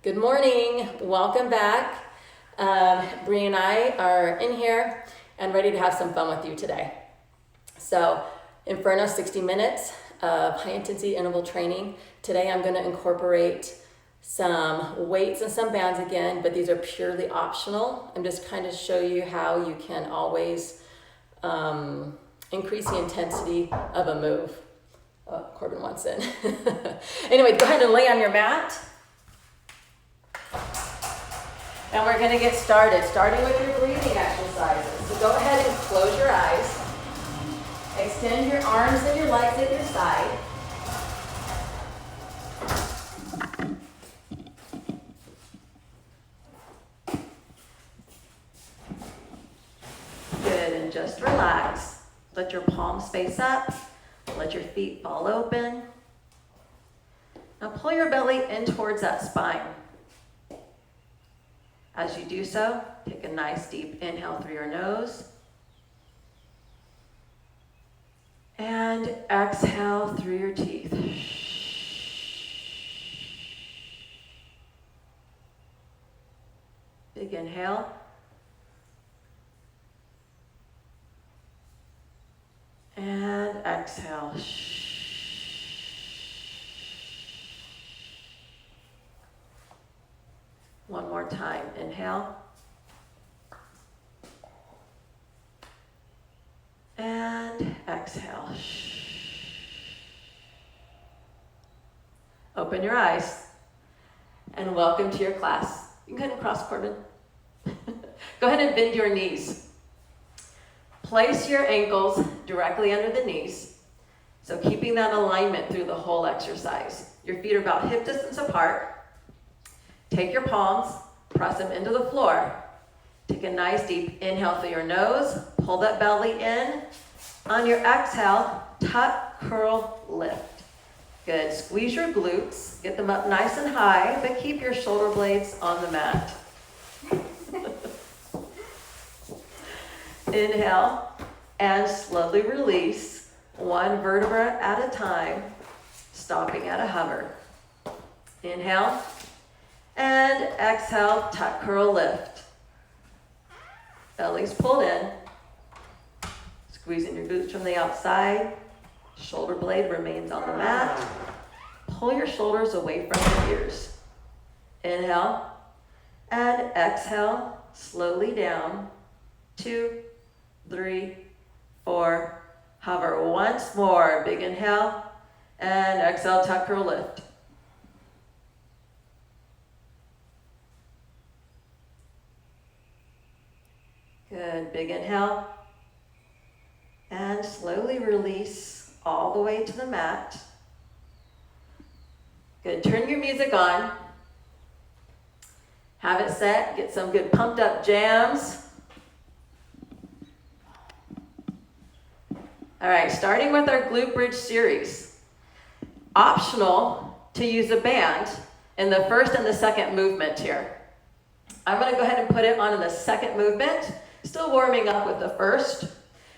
Good morning, welcome back. Bree and I are in here and ready to have some fun with you today. So, Inferno 60 minutes of high intensity interval training. Today I'm going to incorporate some weights and some bands again, but these are purely optional. I'm just kind of show you how you can always increase the intensity of a move. Oh, Corbin wants in. Anyway, go ahead and lay on your mat. And we're going to get started, starting with your breathing exercises. So go ahead and close your eyes. Extend your arms and your legs at your side. Good, and just relax. Let your palms face up. Let your feet fall open. Now pull your belly in towards that spine. As you do so, take a nice deep inhale through your nose. And exhale through your teeth. Big inhale. And exhale. One more time. Inhale. And exhale. Open your eyes. And welcome to your class. You can go ahead and cross, Corbin. Go ahead and bend your knees. Place your ankles directly under the knees. So keeping that alignment through the whole exercise. Your feet are about hip distance apart. Take your palms, press them into the floor. Take a nice deep inhale through your nose. Pull that belly in. On your exhale, tuck, curl, lift. Good. Squeeze your glutes. Get them up nice and high, but keep your shoulder blades on the mat. Inhale and slowly release, one vertebra at a time, stopping at a hover. Inhale and exhale, tuck, curl, lift. Belly's pulled in. Squeezing your glutes from the outside. Shoulder blade remains on the mat. Pull your shoulders away from your ears. Inhale and exhale, slowly down. 2, 3, 4. Hover once more. Big inhale and exhale, tuck, curl, lift. Good. Big inhale. And slowly release all the way to the mat. Good. Turn your music on. Have it set. Get some good pumped up jams. All right, starting with our glute bridge series. Optional to use a band in the first and the second movement here. I'm going to go ahead and put it on in the second movement. Still warming up with the first.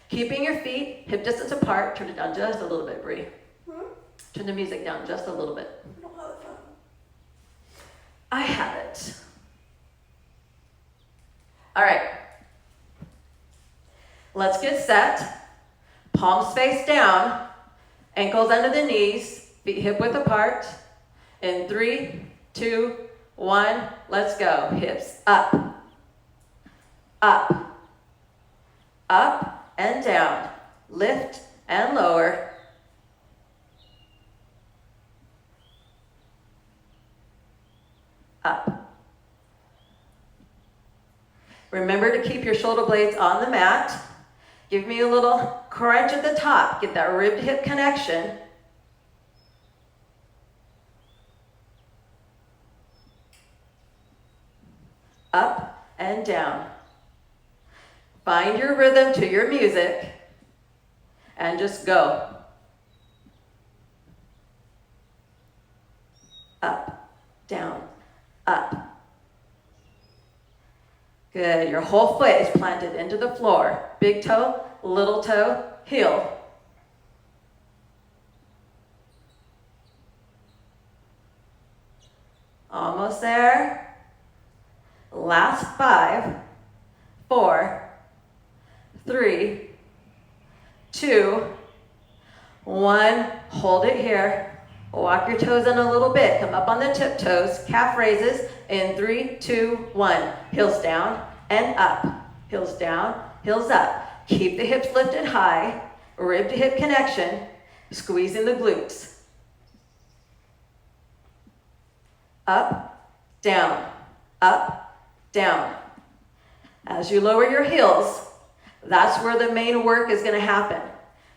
Keeping your feet hip distance apart. Turn it down just a little bit, Bree. Turn the music down just a little bit. I have it. All right. Let's get set. Palms face down. Ankles under the knees. Feet hip width apart. In 3, 2, 1. Let's go. Hips up. Up. Up and down. Lift and lower. Up. Remember to keep your shoulder blades on the mat. Give me a little crunch at the top. Get that rib to hip connection. Up and down. Find your rhythm to your music and just go. Up, down, up. Good. Your whole foot is planted into the floor. Big toe, little toe, heel. Almost there. Last 5, 4, 3, 2, 1. Hold it here. Walk your toes in a little bit. Come up on the tiptoes. Calf raises in 3, 2, 1. Heels down and up. Heels down, heels up. Keep the hips lifted high. Rib to hip connection. Squeezing the glutes. Up, down, up, down. As you lower your heels, that's where the main work is going to happen.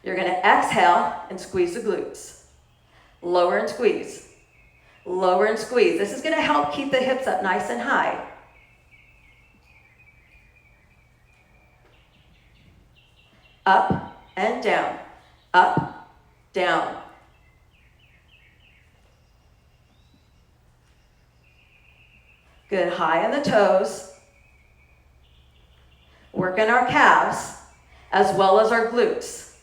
You're going to exhale and squeeze the glutes. Lower and squeeze. Lower and squeeze. This is going to help keep the hips up nice and high. Up and down. Up, down. Good. High on the toes. Working our calves as well as our glutes.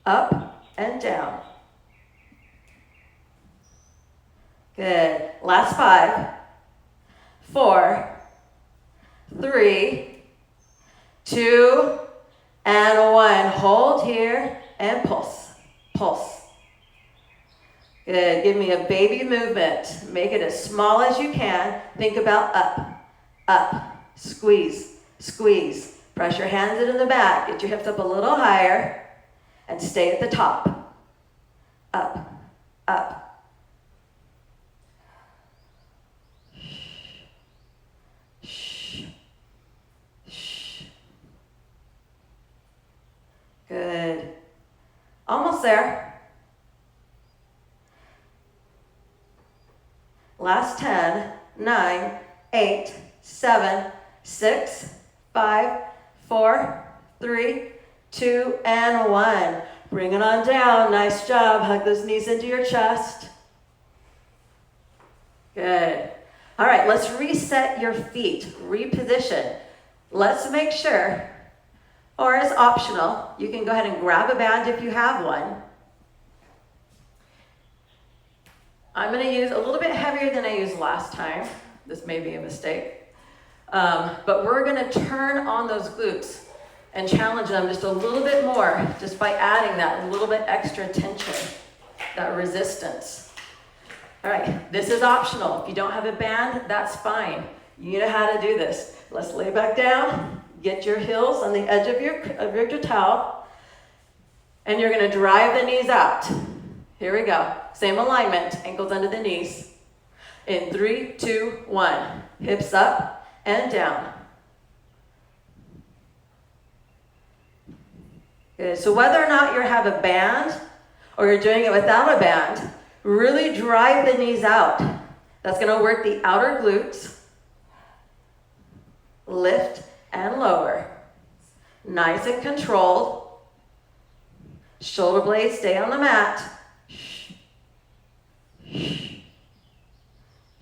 Up and down. Good. Last 5, 4, 3, 2, and 1. Hold here and pulse. Pulse. Good. Give me a baby movement. Make it as small as you can. Think about up, up, squeeze, squeeze. Press your hands into the back. Get your hips up a little higher. And stay at the top. Up, up. Shh, shh. Good. Almost there. Last 10, 9, 8, 7, 6, 5, 4, 3, 2, and 1. Bring it on down. Nice job. Hug those knees into your chest. Good. All right, let's reset your feet. Reposition. Let's make sure, or as optional, you can go ahead and grab a band if you have one. I'm going to use a little bit heavier than I used last time. This may be a mistake. But we're going to turn on those glutes and challenge them just a little bit more, just by adding that little bit extra tension, that resistance. All right, this is optional. If you don't have a band, that's fine. You know how to do this. Let's lay back down, get your heels on the edge of your towel, and you're gonna drive the knees out. Here we go. Same alignment, ankles under the knees. In 3, 2, 1. Hips up and down. Good. So whether or not you have a band or you're doing it without a band, really drive the knees out. That's going to work the outer glutes. Lift and lower. Nice and controlled. Shoulder blades stay on the mat. Shh. Shh.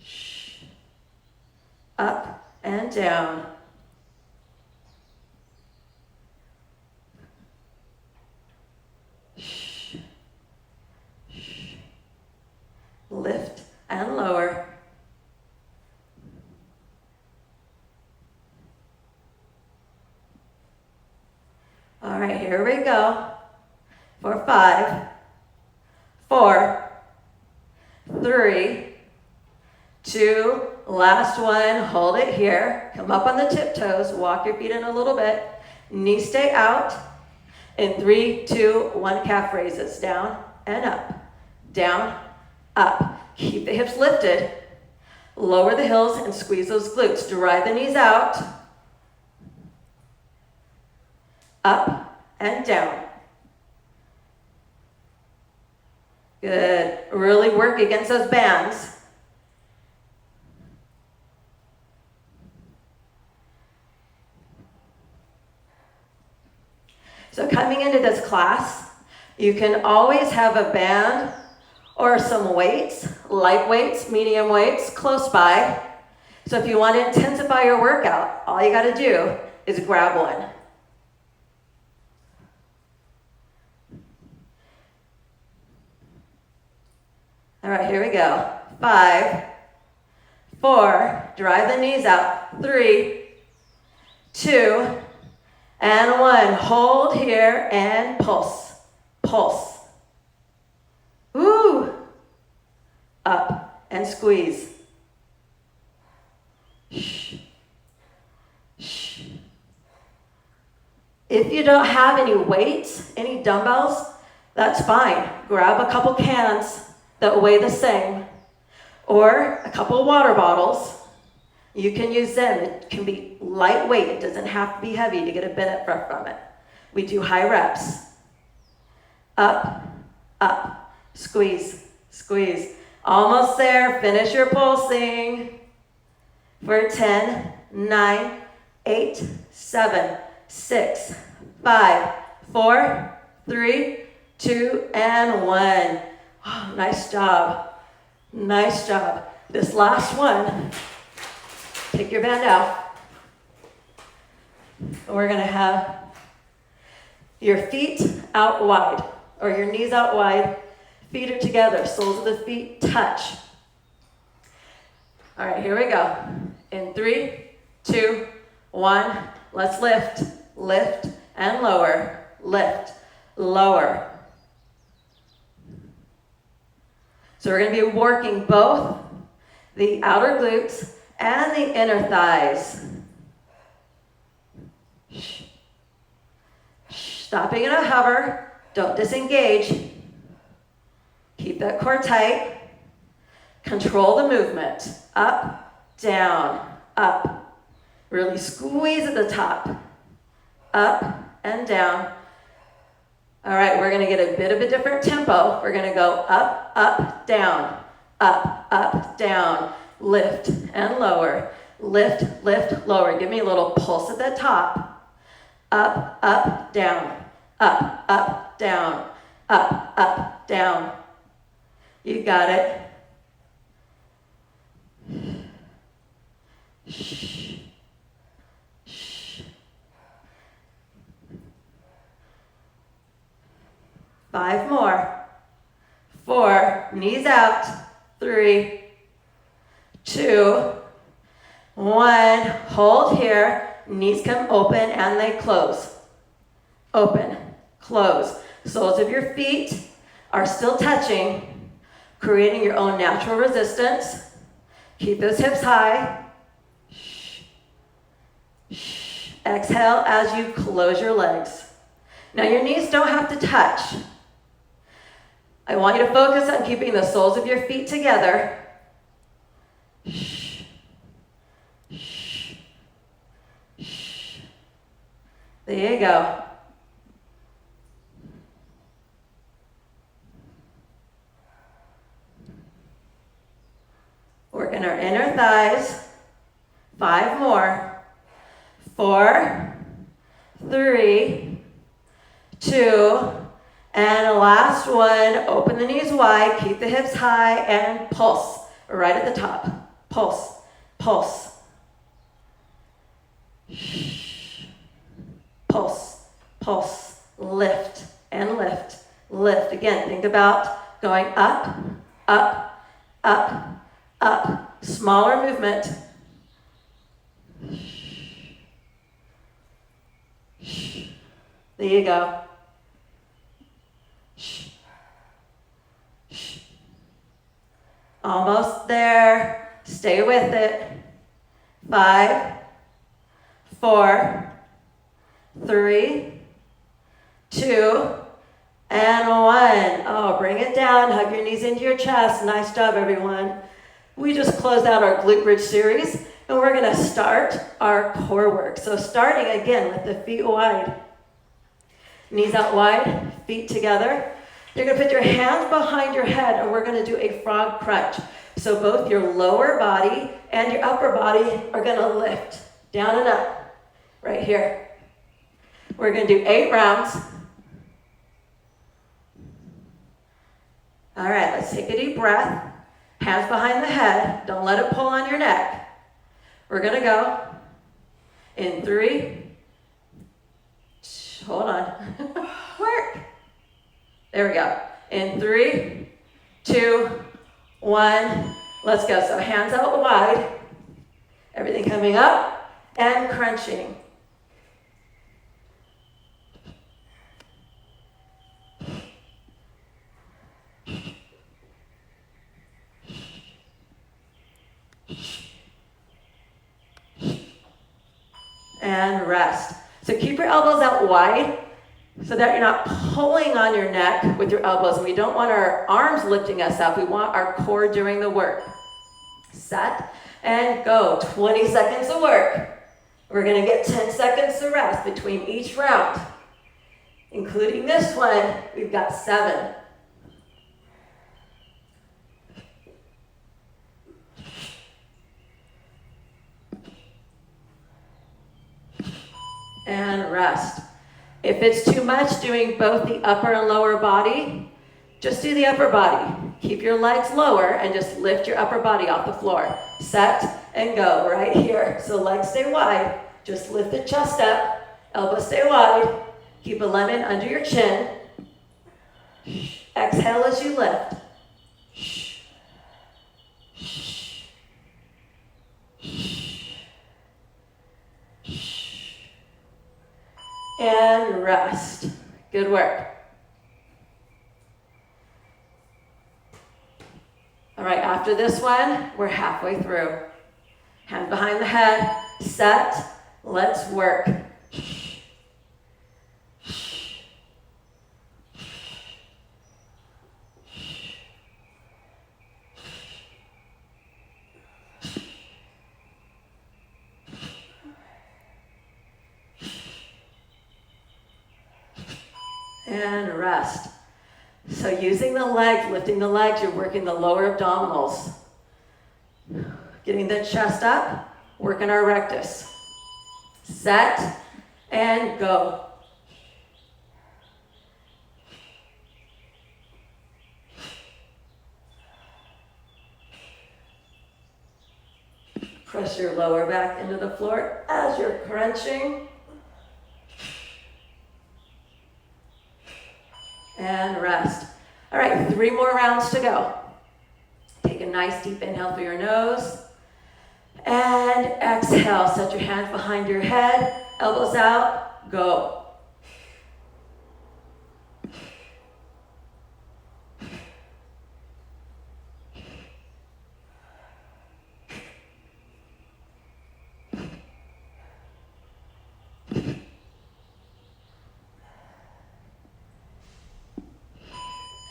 Shh. Up and down. Shh. Shh. Lift and lower. All right, here we go. For 5, 4, 3, 2, last one. Hold it here. Come up on the tiptoes. Walk your feet in a little bit. Knees stay out. In 3, 2, 1, calf raises. Down and up. Down, up. Keep the hips lifted. Lower the heels and squeeze those glutes. Drive the knees out. Up and down. Good. Really work against those bands. So coming into this class, you can always have a band or some weights, light weights, medium weights, close by. So if you want to intensify your workout, all you got to do is grab one. All All right, here we go. 5, 4, drive the knees out. 3, 2, and 1. Hold here and pulse. Pulse. Woo! Up and squeeze. Shh. Shh. If you don't have any weights, any dumbbells, that's fine. Grab a couple cans that weigh the same, or a couple water bottles. You can use them. It can be lightweight. It doesn't have to be heavy to get a benefit from it. We do high reps. Up, up, squeeze, squeeze. Almost there. Finish your pulsing. For 10, 9, 8, 7, 6, 5, 4, 3, 2, and 1. Oh, nice job. Nice job. This last one, take your band out. We're going to have your feet out wide, or your knees out wide. Feet are together. Soles of the feet touch. All right, here we go. In 3, 2, 1, let's lift, lift, and lower, lift, lower. So we're going to be working both the outer glutes and the inner thighs. Stopping in a hover, don't disengage. Keep that core tight. Control the movement. Up, down, up. Really squeeze at the top. Up and down. All right, we're going to get a bit of a different tempo. We're going to go up, up, down, up, down, lift and lower, lift, lift, lower. Give me a little pulse at the top. Up, down, up, down, up, down. You got it. Shh. Shh. 5 more. 4, knees out. 3, 2, 1. Hold here. Knees come open and they close. Open, close. Soles of your feet are still touching, creating your own natural resistance. Keep those hips high. Shh. Shh. Exhale as you close your legs. Now your knees don't have to touch. I want you to focus on keeping the soles of your feet together. Shh. Shh. Shh. There you go. Work in our inner thighs. 5 more. 4, 3, 2, and last one. Open the knees wide, keep the hips high, and pulse right at the top. Pulse, pulse. Pulse, pulse. Lift and lift, lift. Again, think about going up, up, up, up. Smaller movement. There you go. Almost there. Stay with it. 5, 4, 3, 2, and 1. Oh, bring it down. Hug your knees into your chest. Nice job, everyone. We just closed out our glute bridge series, and we're going to start our core work. So starting again with the feet wide. Knees out wide, feet together. You're going to put your hands behind your head, and we're going to do a frog crunch. So both your lower body and your upper body are going to lift down and up right here. We're going to do 8 rounds. All right, let's take a deep breath. Hands behind the head. Don't let it pull on your neck. We're going to go in 3. Hold on. Work. There we go. In 3, 2, 1. Let's go. So hands out wide. Everything coming up and crunching. And rest. So keep your elbows out wide so that you're not pulling on your neck with your elbows. And we don't want our arms lifting us up. We want our core doing the work. Set and go. 20 seconds of work. We're going to get 10 seconds to rest between each round. Including this one, we've got 7. And rest. If it's too much doing both the upper and lower body, just do the upper body. Keep your legs lower and just lift your upper body off the floor. Set and go right here. So legs stay wide. Just lift the chest up. Elbows stay wide. Keep a lemon under your chin. Exhale as you lift. And rest. Good work. All right, after this one, we're halfway through. Hands behind the head, set, let's work. And rest. So using the legs, lifting the legs, you're working the lower abdominals. Getting the chest up, working our rectus. Set and go. Press your lower back into the floor as you're crunching. And rest. All right, 3 more rounds to go. Take a nice deep inhale through your nose. And exhale. Set your hands behind your head. Elbows out. Go.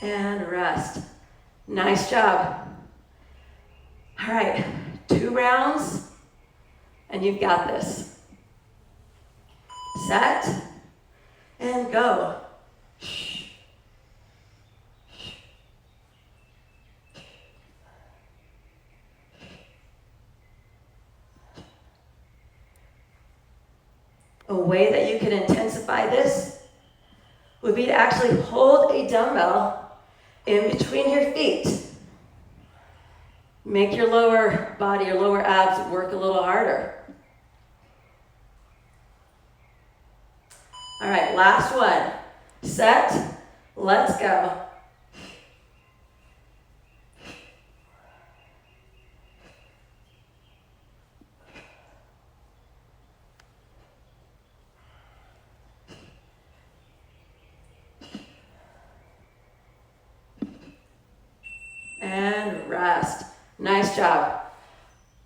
And rest. Nice job. All right, 2 rounds, and you've got this. Set, and go. A way that you can intensify this would be to actually hold a dumbbell in between your feet. Make your lower body, your lower abs work a little harder. All right, last one. Set, let's go. And rest. Nice job.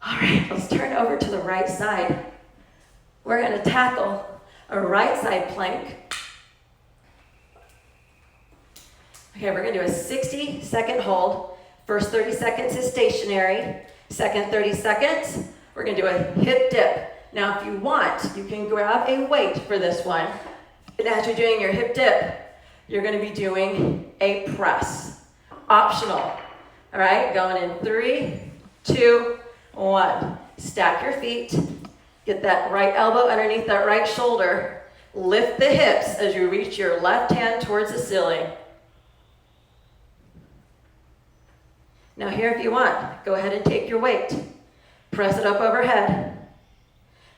All right, let's turn over to the right side. We're going to tackle a right side plank. Okay, we're going to do a 60-second hold. First 30 seconds is stationary. Second 30 seconds, we're going to do a hip dip. Now, if you want, you can grab a weight for this one. And as you're doing your hip dip, you're going to be doing a press. Optional. All right, going in 3, 2, 1. Stack your feet. Get that right elbow underneath that right shoulder. Lift the hips as you reach your left hand towards the ceiling. Now here, if you want, go ahead and take your weight. Press it up overhead.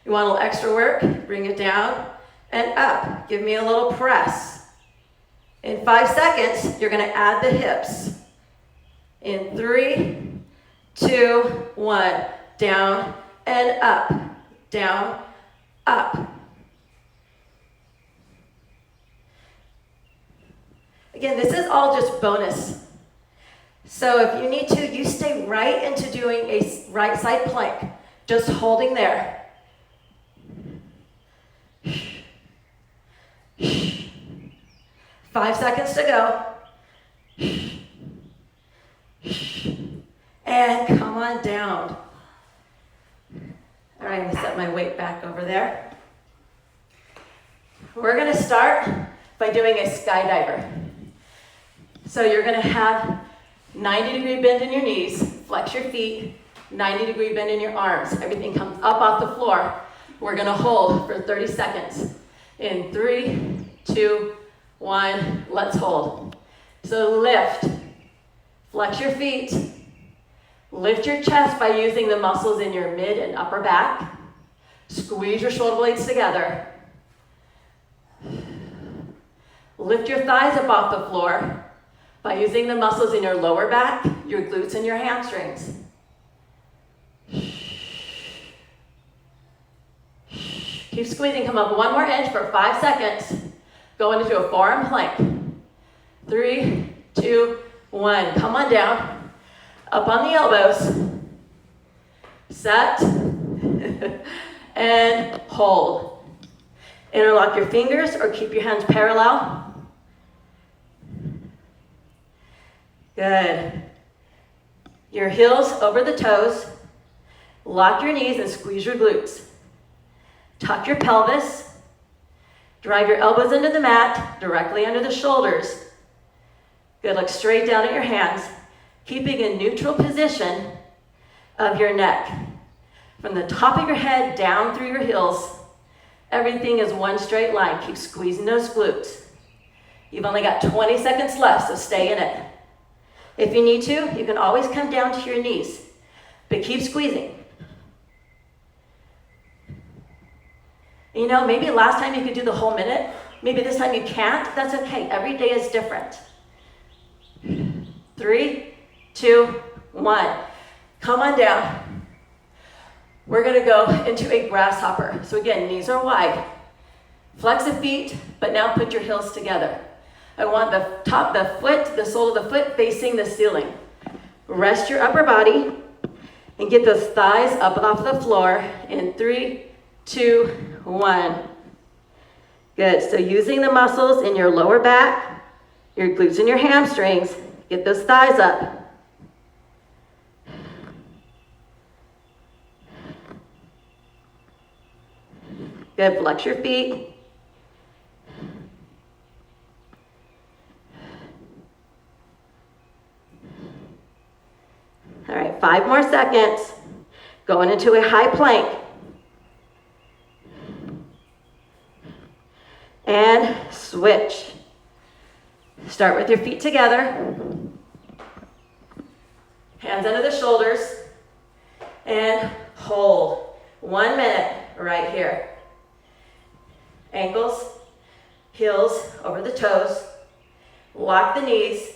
You want a little extra work? Bring it down and up. Give me a little press. In 5 seconds, you're going to add the hips. In 3, 2, 1. Down and up. Down, up. Again, this is all just bonus. So if you need to, you stay right into doing a right side plank. Just holding there. 5 seconds to go. And come on down. All right, I'm gonna set my weight back over there. We're gonna start by doing a skydiver. So you're gonna have 90-degree bend in your knees, flex your feet, 90-degree bend in your arms. Everything comes up off the floor. We're gonna hold for 30 seconds. In 3, 2, 1, let's hold. So lift, flex your feet, lift your chest by using the muscles in your mid and upper back. Squeeze your shoulder blades together. Lift your thighs up off the floor by using the muscles in your lower back, your glutes, and your hamstrings. Keep squeezing, come up one more inch for 5 seconds. Go into a forearm plank. 3, 2, 1. Come on down. Up on the elbows. Set. And hold. Interlock your fingers or keep your hands parallel. Good. Your heels over the toes. Lock your knees and squeeze your glutes. Tuck your pelvis. Drive your elbows into the mat, directly under the shoulders. Good, look straight down at your hands, keeping a neutral position of your neck. From the top of your head down through your heels, everything is one straight line. Keep squeezing those glutes. You've only got 20 seconds left, so stay in it. If you need to, you can always come down to your knees, but keep squeezing. You know, maybe last time you could do the whole minute. Maybe this time you can't. That's okay. Every day is different. 3, 2, 1. Come on down. We're going to go into a grasshopper. So again, knees are wide. Flex the feet, but now put your heels together. I want the sole of the foot facing the ceiling. Rest your upper body and get those thighs up and off the floor in 3, 2, 1. Good, so using the muscles in your lower back, your glutes and your hamstrings, get those thighs up. Good, flex your feet. All right, 5 more seconds. Going into a high plank. And switch. Start with your feet together. Hands under the shoulders. And hold. 1 minute right here. Ankles, heels over the toes. Lock the knees.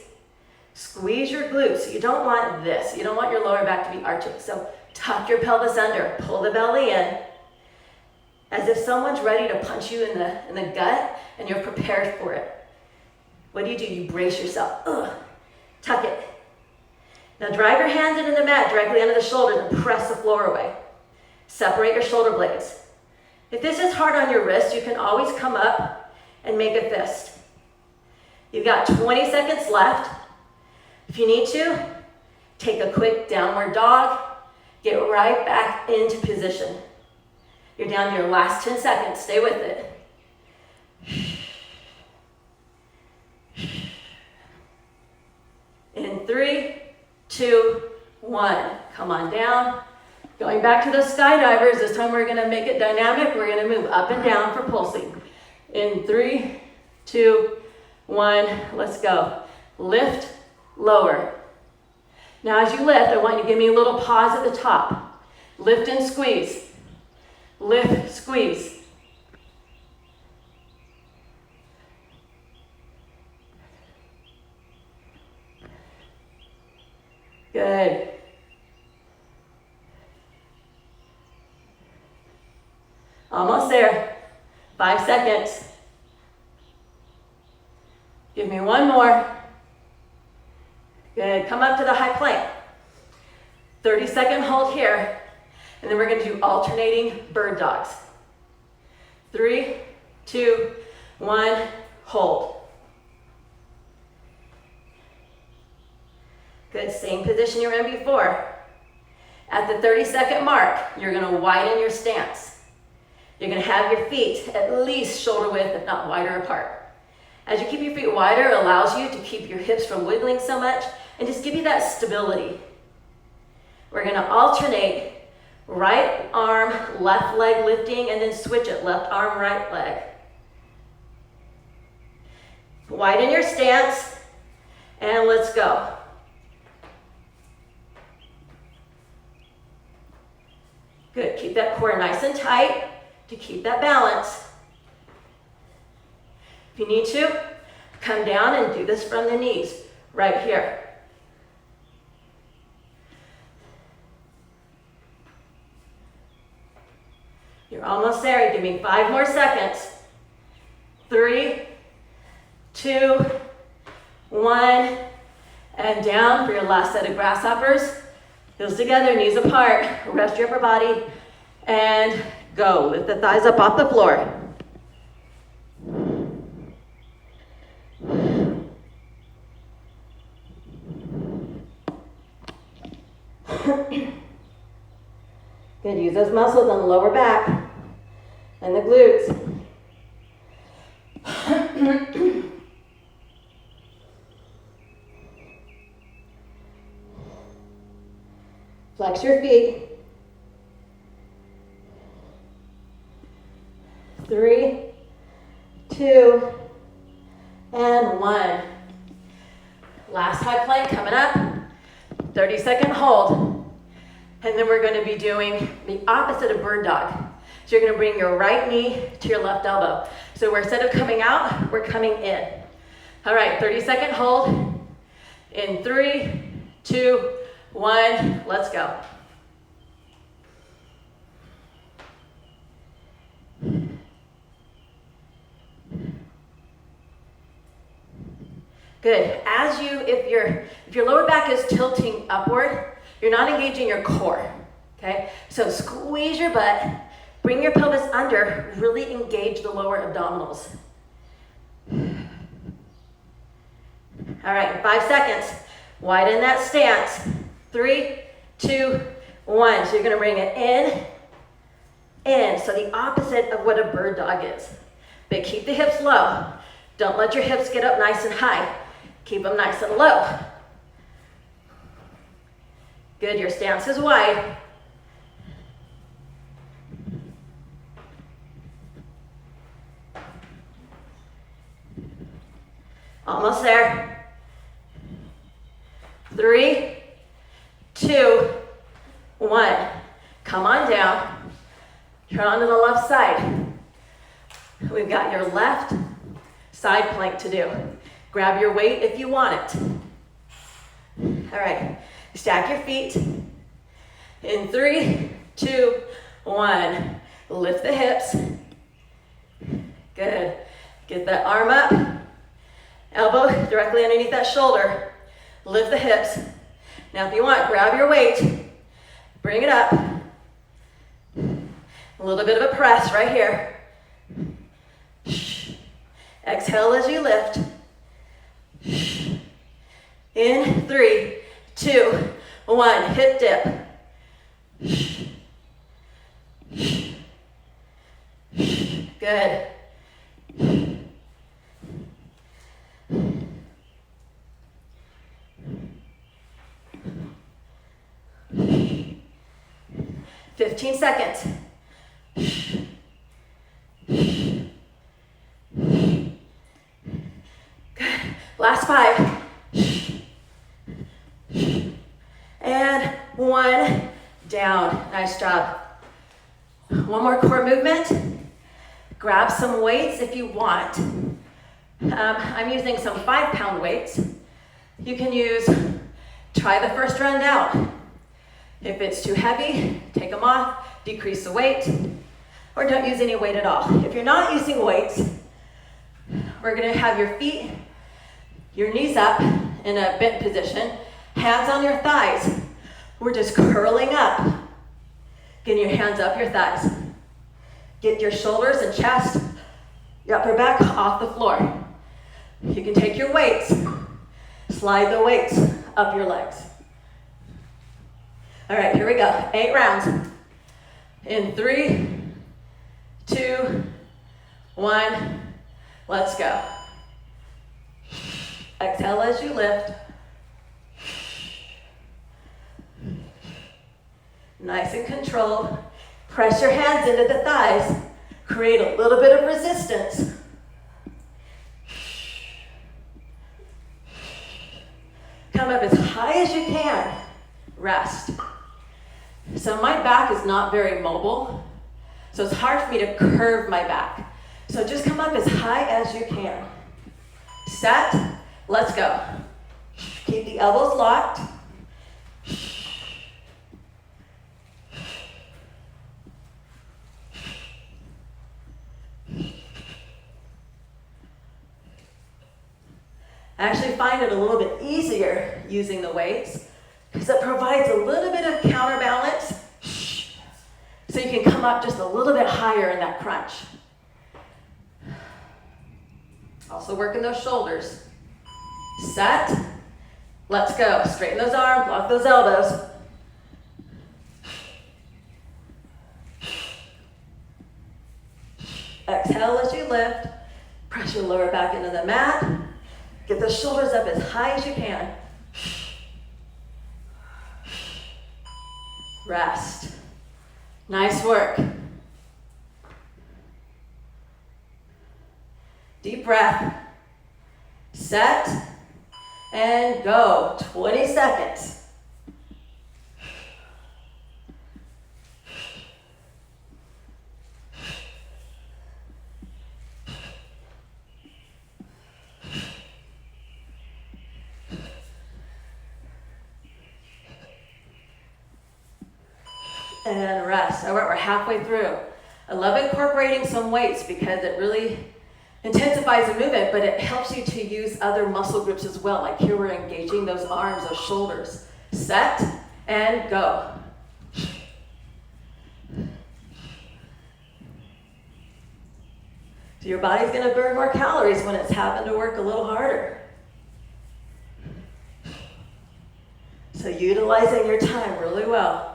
Squeeze your glutes. You don't want this. You don't want your lower back to be arching. So tuck your pelvis under. Pull the belly in. As if someone's ready to punch you in the gut and you're prepared for it. What do? You brace yourself. Ugh. Tuck it. Now drive your hands into the mat directly under the shoulders and press the floor away. Separate your shoulder blades. If this is hard on your wrist, you can always come up and make a fist. You've got 20 seconds left. If you need to, take a quick downward dog. Get right back into position. You're down to your last 10 seconds. Stay with it. In 3, 2, 1. Come on down. Going back to those skydivers. This time we're going to make it dynamic. We're going to move up and down for pulsing. In 3, 2, 1. Let's go. Lift, lower. Now as you lift, I want you to give me a little pause at the top. Lift and squeeze. Lift, squeeze. Good. Almost there. 5 seconds. Give me one more. Good. Come up to the high plank. 30-second hold here. And then we're going to do alternating bird dogs. 3, 2, 1, hold. Good, same position you were in before. At the 30-second mark, you're going to widen your stance. You're going to have your feet at least shoulder width, if not wider apart. As you keep your feet wider, it allows you to keep your hips from wiggling so much and just give you that stability. We're going to alternate right arm, left leg lifting, and then switch it, left arm, right leg. Widen your stance, and let's go. Good, keep that core nice and tight to keep that balance. If you need to, come down and do this from the knees, right here. You're almost there. Give me 5 more seconds. 3, 2, 1, and down for your last set of grasshoppers. Heels together, knees apart. Rest your upper body, and go. Lift the thighs up off the floor. Good, use those muscles on the lower back and the glutes. Flex your feet. 3, 2, and 1. Last high plank coming up. 30-second hold. And then we're going to be doing the opposite of bird dog. So you're going to bring your right knee to your left elbow. So instead of coming out, we're coming in. All right, 30-second hold. In 3, 2, 1, let's go. Good. As you, if your lower back is tilting upward, you're not engaging your core, okay? So squeeze your butt, bring your pelvis under, really engage the lower abdominals. All right, 5 seconds. Widen that stance. 3, 2, 1. So you're gonna bring it in. So the opposite of what a bird dog is. But keep the hips low. Don't let your hips get up nice and high. Keep them nice and low. Good, your stance is wide. Almost there. 3, 2, 1. Come on down. Turn onto the left side. We've got your left side plank to do. Grab your weight if you want it. All right. Stack your feet. In 3, 2, 1. Lift the hips. Good. Get that arm up. Elbow directly underneath that shoulder. Lift the hips. Now if you want, grab your weight. Bring it up. A little bit of a press right here. Exhale as you lift. In 3, 2, 1. Hip dip. Good. "15 seconds. Good. Last 5. And 1. Down. Nice job. One more core movement. Grab some weights if you want. I'm using some 5-pound weights. You can use Try the first round out. If it's too heavy, take them off, decrease the weight, or don't use any weight at all. If you're not using weights, we're gonna have your feet, your knees up in a bent position, hands on your thighs. We're just curling up. Getting your hands up your thighs. Get your shoulders and chest, your upper back off the floor. You can take your weights, slide the weights up your legs. All right, here we go. 8 rounds. In 3, 2, 1, let's go. Exhale as you lift. Nice and controlled. Press your hands into the thighs. Create a little bit of resistance. Come up as high as you can. Rest. So my back is not very mobile, so it's hard for me to curve my back. So just come up as high as you can. Set. Let's go. Keep the elbows locked. I actually find it a little bit easier using the weights because it provides a little bit of counterbalance so you can come up just a little bit higher in that crunch. Also working those shoulders. Set. Let's go. Straighten those arms, block those elbows. Exhale as you lift. Press your lower back into the mat. Get the shoulders up as high as you can. Rest. Nice work. Deep breath. Set and go. 20 seconds. And rest. All right, we're halfway through. I love incorporating some weights because it really intensifies the movement, but it helps you to use other muscle groups as well. Like here we're engaging those arms, those shoulders. Set and go. So your body's gonna burn more calories when it's having to work a little harder. So utilizing your time really well.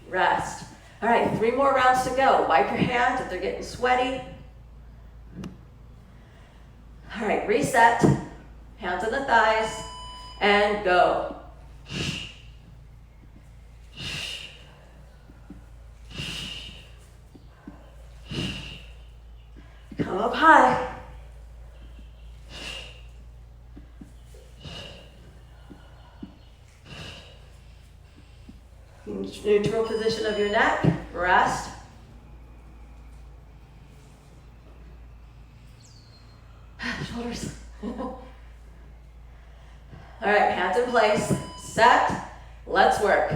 Rest. All right, 3 more rounds to go. Wipe your hands if they're getting sweaty. All right, reset. Hands on the thighs, and go. Come up high. Neutral position of your neck, rest. Shoulders. All right, hands in place, set, let's work.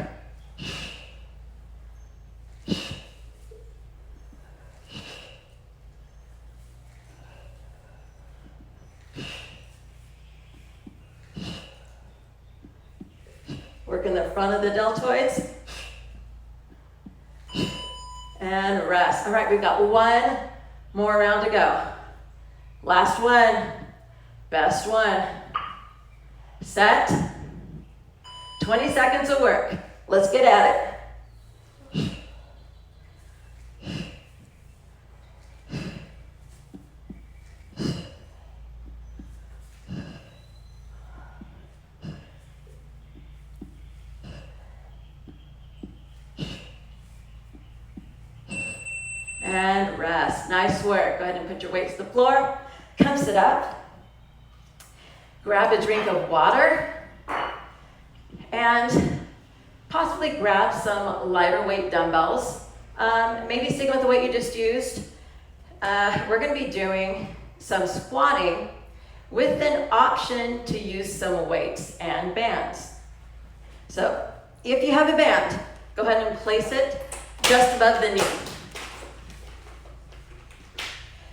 Work in the front of the deltoids. And rest. All right, we've got 1 more round to go. Last one. Best one. Set. 20 seconds of work. Let's get at it. And rest. Nice work. Go ahead and put your weights to the floor. Come sit up. Grab a drink of water. And possibly grab some lighter weight dumbbells. Maybe stick with the weight you just used. We're going to be doing some squatting with an option to use some weights and bands. So if you have a band, go ahead and place it just above the knee.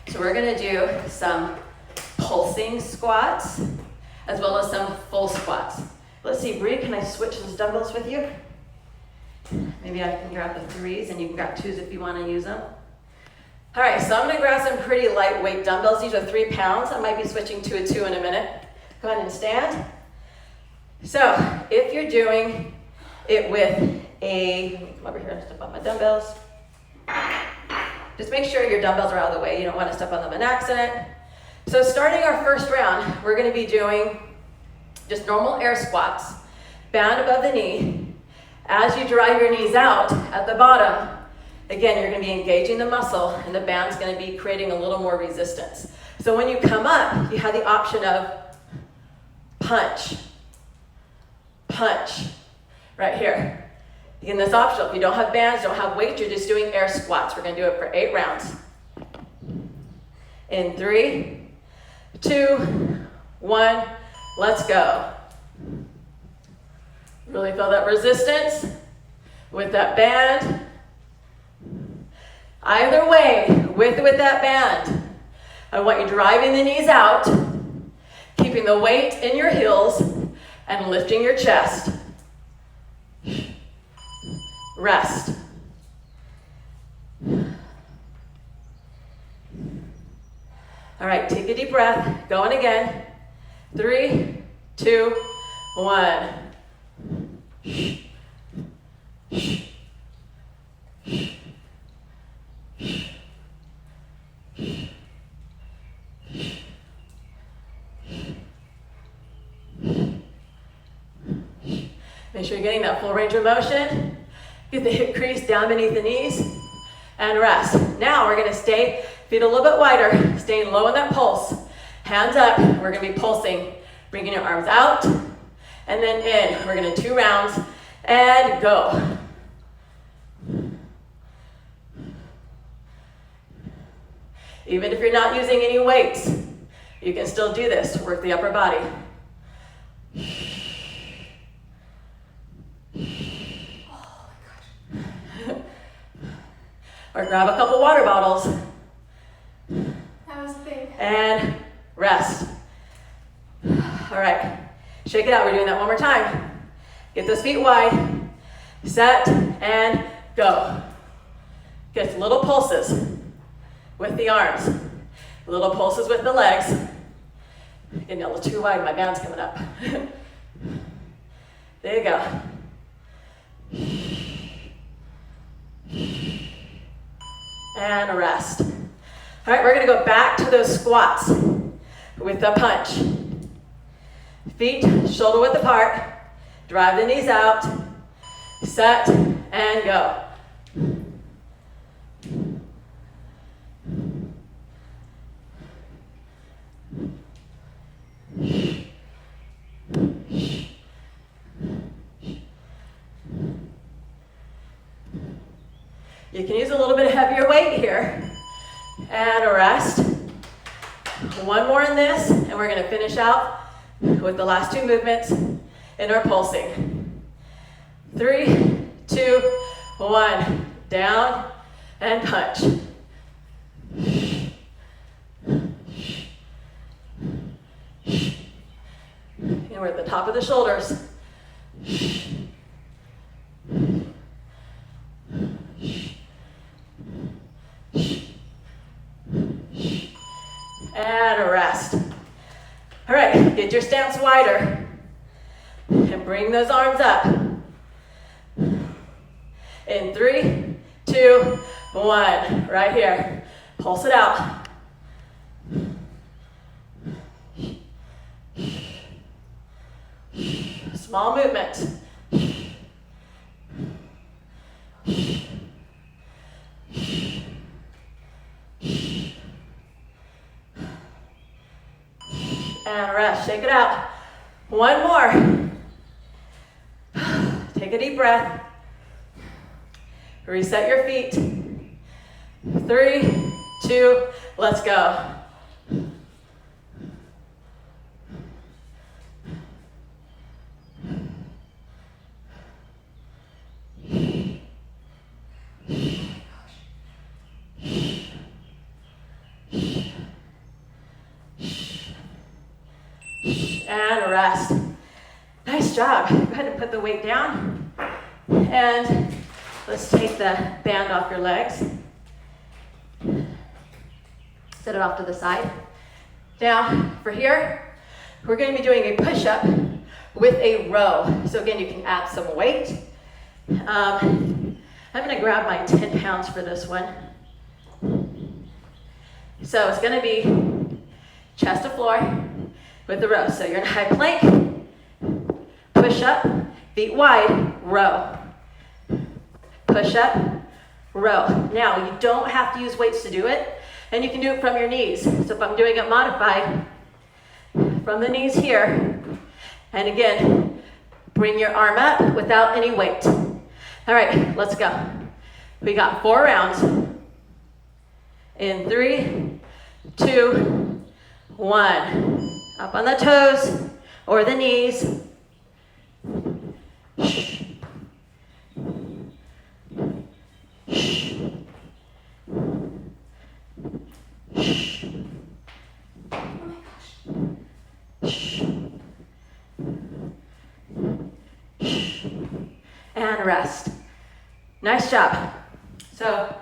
So we're gonna do some pulsing squats as well as some full squats. Let's see, Bree, can I switch those dumbbells with you? Maybe I can grab the 3s and you can grab 2s if you want to use them. All right, so I'm going to grab some pretty lightweight dumbbells. These are 3 pounds. I might be switching to a 2 in a minute. Go ahead and stand. So if you're doing it with a, let me come over here and step on my dumbbells. Just make sure your dumbbells are out of the way. You don't want to step on them in accident. So starting our first round, we're going to be doing just normal air squats, band above the knee. As you drive your knees out at the bottom, again, you're going to be engaging the muscle, and the band's going to be creating a little more resistance. So when you come up, you have the option of punch, punch, right here. Again, that's optional. If you don't have bands, don't have weights, you're just doing air squats. We're going to do it for 8 rounds. In 3, 2, 1, let's go. Really feel that resistance with that band. Either way, with that band, I want you driving the knees out, keeping the weight in your heels, and lifting your chest. Rest. All right, take a deep breath. Going again. 3, 2, 1. Make sure you're getting that full range of motion. Get the hip crease down beneath the knees and rest. Now we're going to stay feet a little bit wider, staying low in that pulse. Hands up. We're going to be pulsing, bringing your arms out and then in. We're going to 2 rounds and go. Even if you're not using any weights, you can still do this to work the upper body. Or grab a couple water bottles. That was big. And rest. All right, shake it out. We're doing that one more time. Get those feet wide. Set and go. Get little pulses with the arms. Little pulses with the legs. Getting a little too wide, my band's coming up. There you go. And rest. All right, we're gonna go back to those squats with the punch. Feet shoulder width apart. Drive the knees out. Set and go. You can use a little bit heavier weight here. And rest. One more in this, and we're going to finish out with the last 2 movements in our pulsing. 3, 2, 1. Down and punch. And we're at the top of the shoulders. And rest. All right, get your stance wider. And bring those arms up. In 3, 2, 1. Right here. Pulse it out. Small movement. And rest. Shake it out. One more. Take a deep breath. Reset your feet. 3, 2, let's go. And rest. Nice job. Go ahead and put the weight down. And let's take the band off your legs. Set it off to the side. Now, for here, we're going to be doing a push-up with a row. So again, you can add some weight. I'm going to grab my 10 pounds for this one. So it's going to be chest to floor with the row. So you're in a high plank, push up, feet wide, row. Push up, row. Now, you don't have to use weights to do it, and you can do it from your knees. So if I'm doing it modified, from the knees here, and again, bring your arm up without any weight. All right, let's go. We got 4 rounds. In 3, 2, 1. Up on the toes or the knees. Shh. Shh. Shh. Oh my gosh. Shh. Shh. And rest. Nice job. So,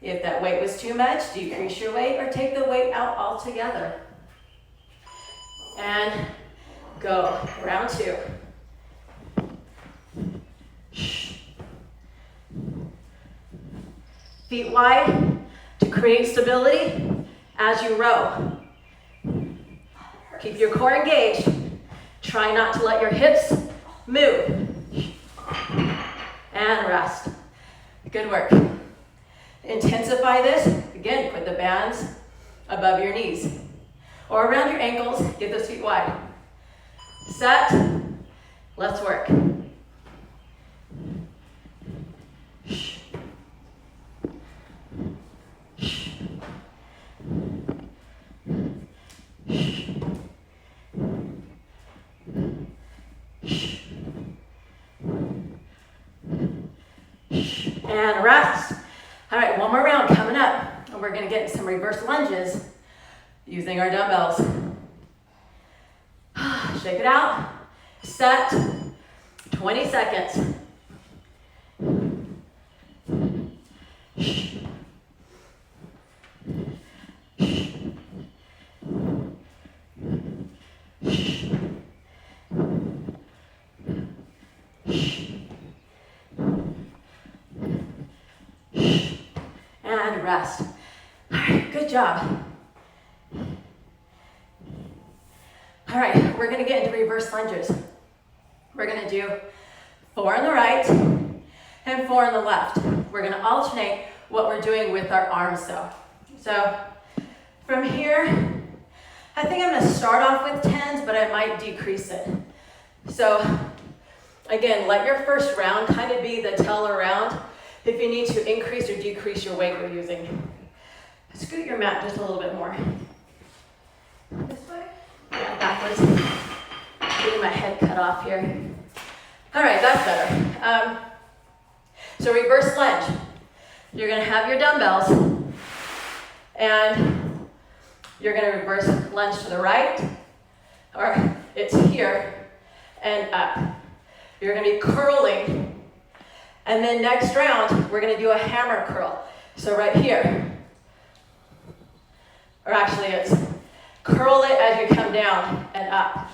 if that weight was too much, decrease your weight or take the weight out altogether. And go. Round 2. Shh. Feet wide to create stability as you row. Keep your core engaged. Try not to let your hips move. And rest. Good work. Intensify this. Again, put the bands above your knees or around your ankles. Get those feet wide. Set. Let's work. Shh. Shh. Shh. Shh. And rest. All right, one more round coming up. And we're gonna get some reverse lunges using our dumbbells. Shake it out. Set. 20 seconds. And rest. All right, good job. All right, we're gonna get into reverse lunges. We're gonna do 4 on the right and 4 on the left. We're gonna alternate what we're doing with our arms though. So from here, I think I'm gonna start off with 10s, but I might decrease it. So again, let your first round kind of be the teller round if you need to increase or decrease your weight you're using. Scoot your mat just a little bit more. This way? Yeah, backwards. Getting my head cut off here. All right, that's better. So reverse lunge. You're gonna have your dumbbells and you're gonna reverse lunge to the right, or it's here and up. You're gonna be curling, and then next round, we're gonna do a hammer curl. So right here, or actually it's curl it as you come down and up.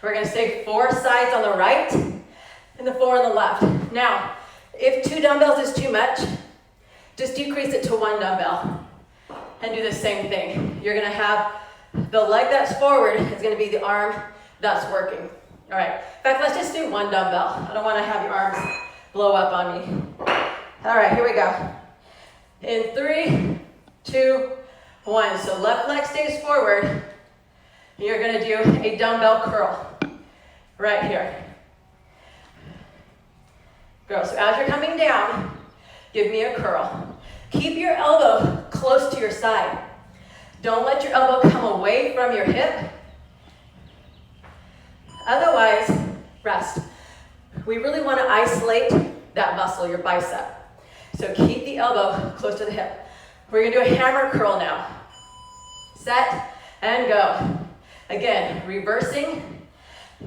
We're gonna stay 4 sides on the right and the 4 on the left. Now, if 2 dumbbells is too much, just decrease it to 1 dumbbell and do the same thing. You're gonna have the leg that's forward is gonna be the arm that's working. All right, in fact, let's just do 1 dumbbell. I don't wanna have your arms blow up on me. All right, here we go. In 3, 2, 1. So left leg stays forward. You're gonna do a dumbbell curl right here. Go, so as you're coming down, give me a curl. Keep your elbow close to your side. Don't let your elbow come away from your hip. Otherwise, rest. We really want to isolate that muscle, your bicep. So keep the elbow close to the hip. We're gonna do a hammer curl now. Set and go. Again, reversing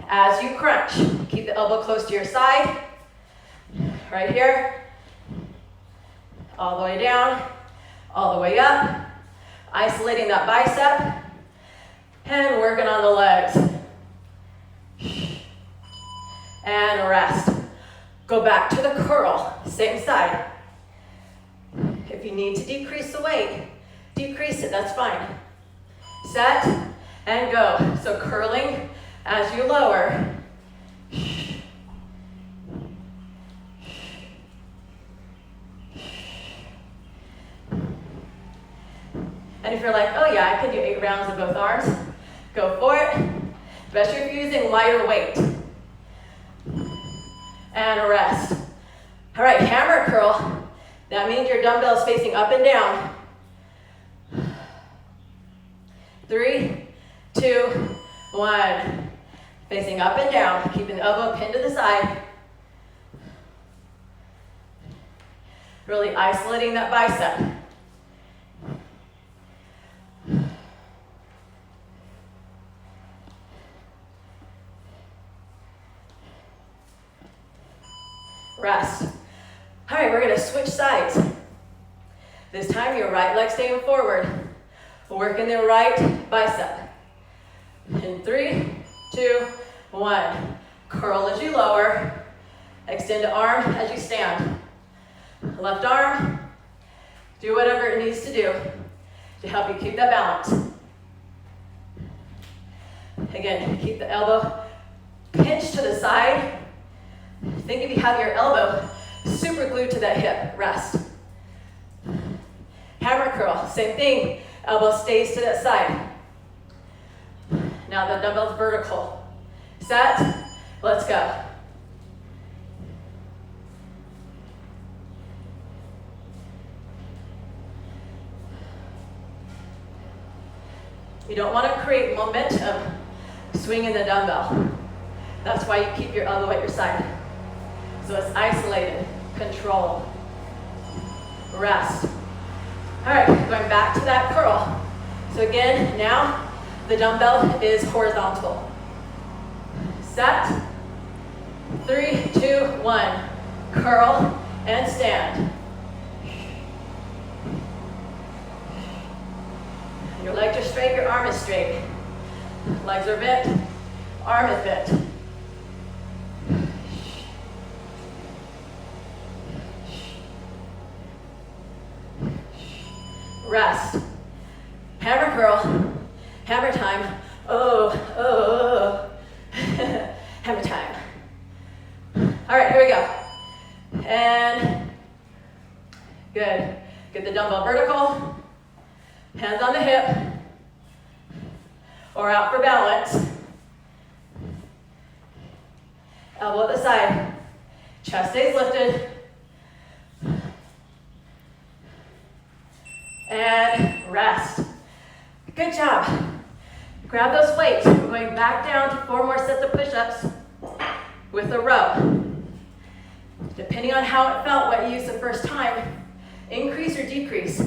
As you crunch, keep the elbow close to your side. Right here. All the way down, all the way up. Isolating that bicep. And working on the legs. And rest. Go back to the curl, same side. If you need to decrease the weight, decrease it, that's fine. Set and go. So curling as you lower. And if you're like, oh yeah, I can do 8 rounds of both arms, go for it. Especially if you're using lighter weight. And rest. All right, hammer curl. That means your dumbbell's facing up and down. 3, 2, 1. Facing up and down, keeping the elbow pinned to the side. Really isolating that bicep. Rest. All right, we're gonna switch sides. This time your right leg staying forward. Working the right bicep. In 3, 2, 1. Curl as you lower. Extend the arm as you stand. Left arm. Do whatever it needs to do to help you keep that balance. Again, keep the elbow pinched to the side. Think if you have your elbow super glued to that hip. Rest. Hammer curl, same thing. Elbow stays to that side. Now the dumbbell's vertical. Set, let's go. You don't want to create momentum swinging the dumbbell. That's why you keep your elbow at your side. So it's isolated, control, rest. All right, going back to that curl. So again, now the dumbbell is horizontal. Set, 3, 2, 1. Curl and stand. Your legs are straight, your arm is straight. Legs are bent, arm is bent. Rest. Hammer curl. Hammer time. Oh. Hammer time. All right, here we go. And good. Get the dumbbell vertical. Hands on the hip. Or out for balance. Elbow at the side. Chest stays lifted. And rest. Good job. Grab those weights. We're going back down to 4 more sets of push-ups with a row. Depending on how it felt, what you used the first time, increase or decrease.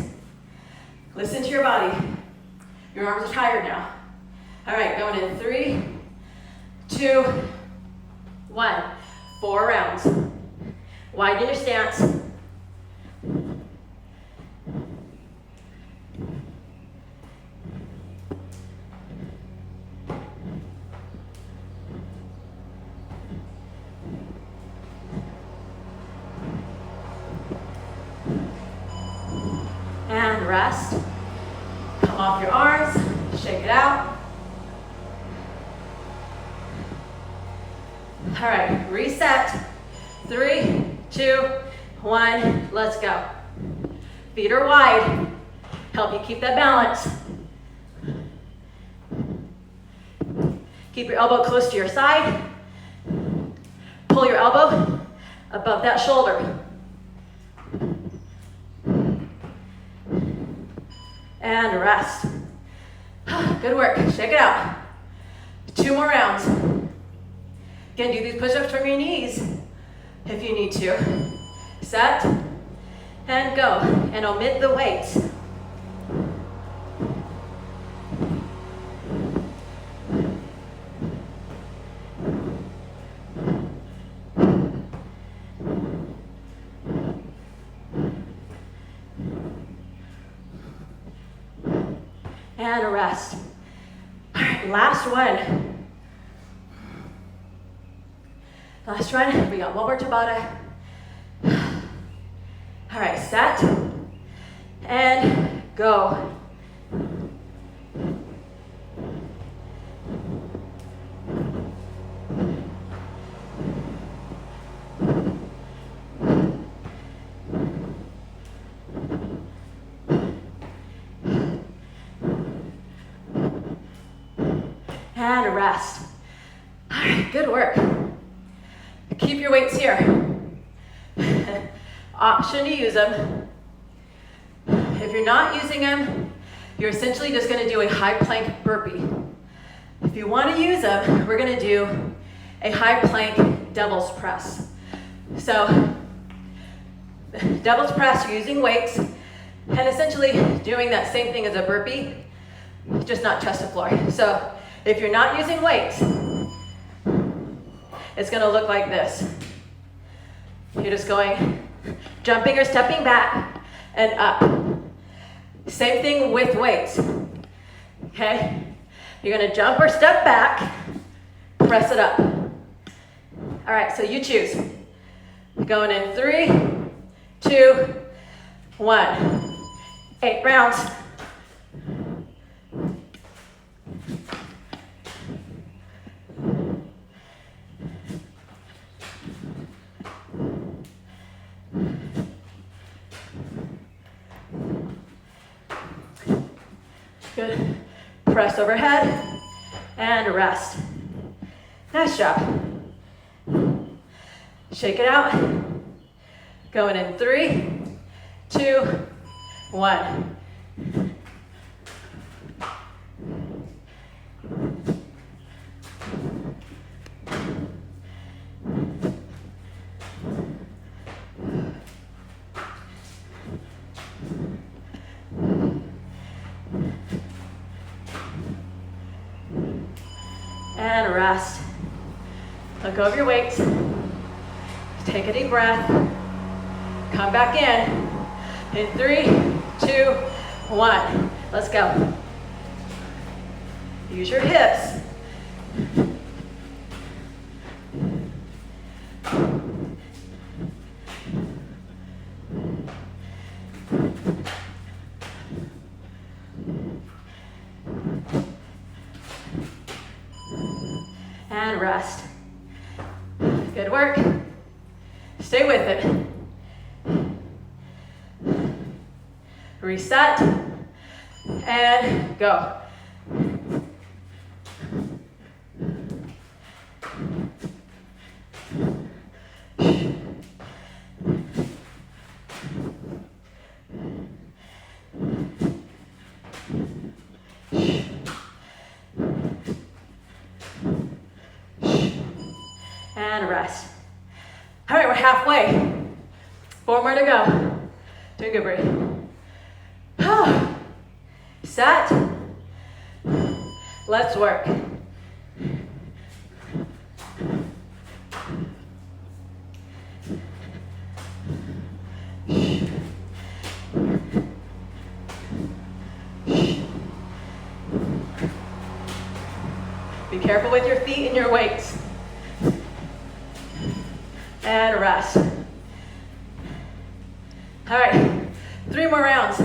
Listen to your body. Your arms are tired now. All right, going in 3, 2, 1. 4 rounds. Widen your stance. And rest. Come off your arms, shake it out. All right, reset. 3, 2, 1, let's go. Feet are wide. Help you keep that balance. Keep your elbow close to your side. Pull your elbow above that shoulder. And rest. Good work, shake it out. 2 more rounds. Again, do these push-ups from your knees if you need to. Set, and go. And omit the weights. and a rest. All right, last one. Last one, we got one more Tabata. All right, set, and go. And a rest. All right, good work. Keep your weights here. Option to use them. If you're not using them, you're essentially just going to do a high plank burpee. If you want to use them, we're going to do a high plank devil's press. So, devil's press, you're using weights and essentially doing that same thing as a burpee, just not chest to floor. So, if you're not using weights, it's going to look like this. You're just going, jumping or stepping back and up. Same thing with weights. Okay? You're going to jump or step back, press it up. All right, so you choose. Going in 3, 2, 1. 8 rounds. Good. Press overhead and rest. Nice job. Shake it out. Going in 3, 2, 1. And rest. Look over your weights. Take a deep breath. Come back in 3, 2, 1. Let's go. Use your hips. And rest. Good work. Stay with it. Reset and go. And rest. All right, we're halfway. 4 more to go. Doing good, Bree. Set. Let's work. Be careful with your feet and your weights. And rest. All right, 3 more rounds.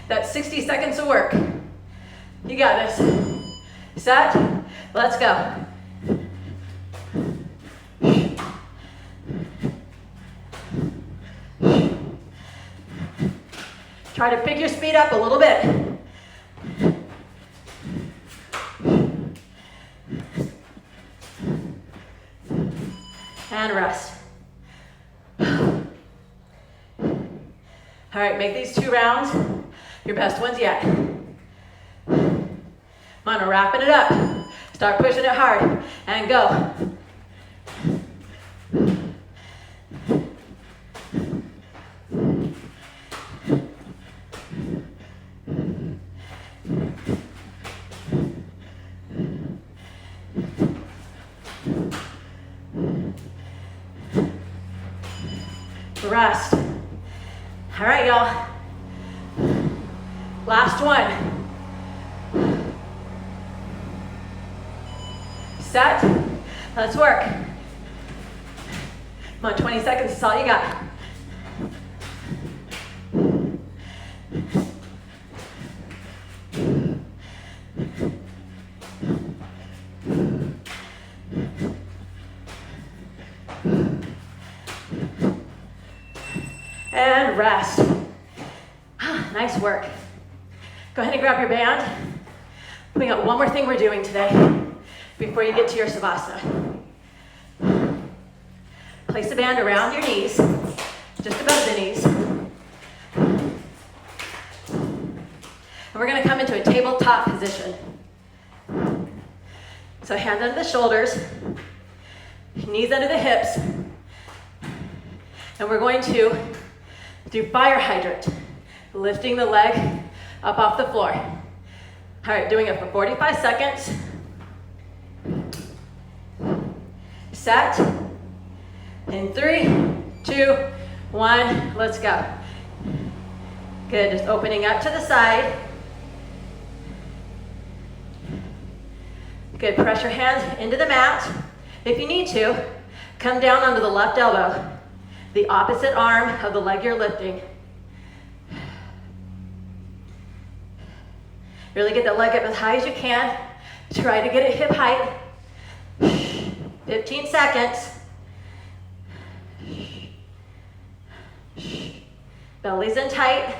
That's 60 seconds of work. You got this. Set, let's go. Try to pick your speed up a little bit. And rest. All right, make these 2 rounds your best ones yet. Come on, we're wrapping it up. Start pushing it hard and go. Rest. All right, y'all. Last one. Set. Let's work. Come on, 20 seconds, that's all you got. And rest. Nice work. Go ahead and grab your band. We got one more thing we're doing today before you get to your savasana. Place the band around your knees, just above the knees. And we're gonna come into a tabletop position. So hands under the shoulders, knees under the hips, and we're going to do fire hydrant, lifting the leg up off the floor. All right, doing it for 45 seconds. Set. In 3, 2, 1, let's go. Good, just opening up to the side. Good, press your hands into the mat. If you need to, come down onto the left elbow, the opposite arm of the leg you're lifting. Really get the leg up as high as you can. Try to get it hip height. 15 seconds. Belly's in tight.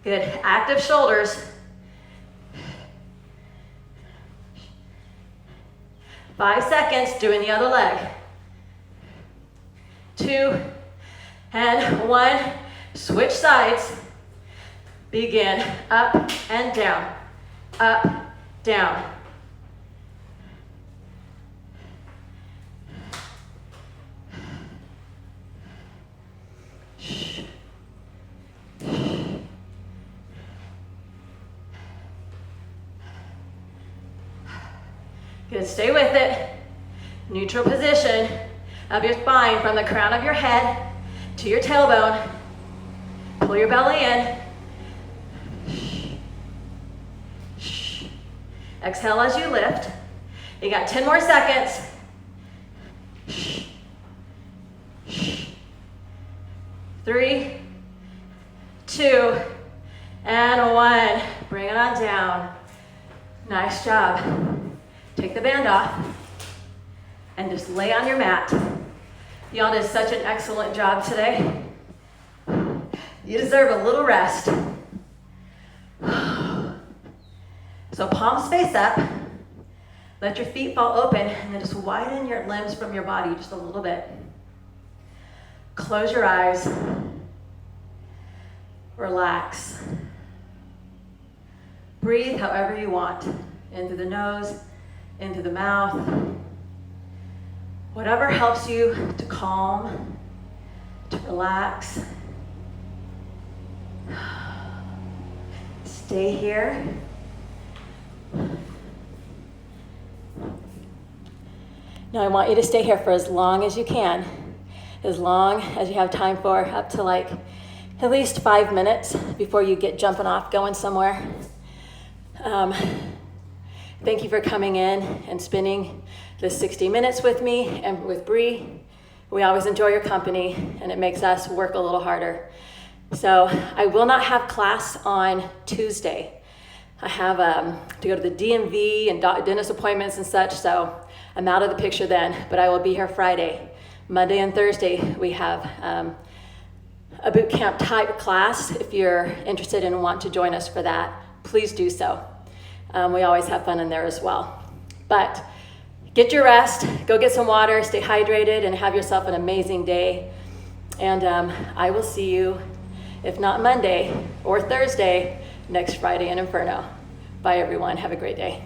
Good, active shoulders. 5 seconds, doing the other leg. 2 and 1, switch sides. Begin, up and down, up, down. Good, stay with it. Neutral position of your spine from the crown of your head to your tailbone. Pull your belly in. Exhale as you lift. You got 10 more seconds. 3, 2, and 1. Bring it on down. Nice job. Take the band off and just lay on your mat. Y'all did such an excellent job today. You deserve a little rest. So palms face up. Let your feet fall open and then just widen your limbs from your body just a little bit. Close your eyes. Relax. Breathe however you want. In through the nose, in through the mouth. Whatever helps you to calm, to relax. Stay here. Now I want you to stay here for as long as you can, as long as you have time for, up to like at least 5 minutes before you get jumping off, going somewhere. Thank you for coming in and spending the 60 minutes with me and with Bree. We always enjoy your company and it makes us work a little harder. So I will not have class on Tuesday. I have to go to the DMV and dentist appointments and such, so I'm out of the picture then, but I will be here Friday. Monday and Thursday, we have a boot camp type class. If you're interested and want to join us for that, please do so. We always have fun in there as well. But get your rest, go get some water, stay hydrated, and have yourself an amazing day. And I will see you, if not Monday or Thursday, next Friday in Inferno. Bye everyone, have a great day.